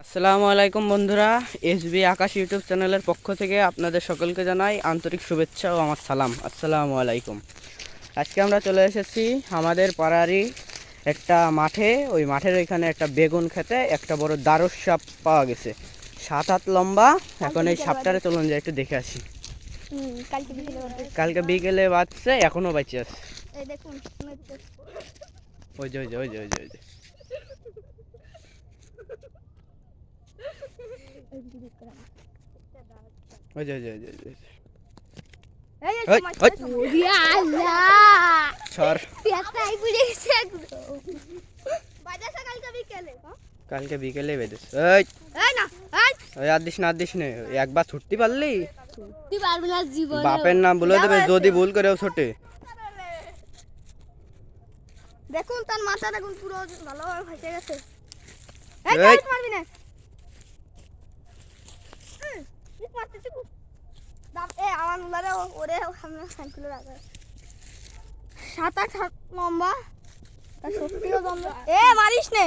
আসসালামু আলাইকুম বন্ধুরা, এসবি আকাশ ইউটিউব চ্যানেলের পক্ষ থেকে আপনাদের সকলকে জানাই আন্তরিক শুভেচ্ছা ও আমার সালাম। আসসালামু আলাইকুম। আজকে আমরা চলে এসেছি আমাদের পাড়ারই একটা মাঠে। ওই মাঠের ওইখানে একটা বেগুন খেতে একটা বড় দারুস সাপ পাওয়া গেছে, 7 হাত লম্বা। এখন এই সাপটারে চলুন যাই একটু দেখে আসি। কালকে বিকেলে বাঁচছে, এখনো বেঁচে আছে। ওই যে ওই যে ওই যে ওই যে ওই যে ওই যে ওই যে ওই যে ওই যে সর। কালকে বিকেলে বেঁধেছে। আর দিস না, আর দিস না, একবার ছুটতে পারলি বাপের নাম বলে দেবে যদি ভুল করেও ছোটে। দেখুন তার মাথা দেখুন, পুরো ভালোভাবে ফেটে গেছে। মারবি না, আমার মুলারে ওরে সামনে সাইকেল রাখা 7-8 হাত লম্বা, সত্যিও লম্বা। মারিস নে।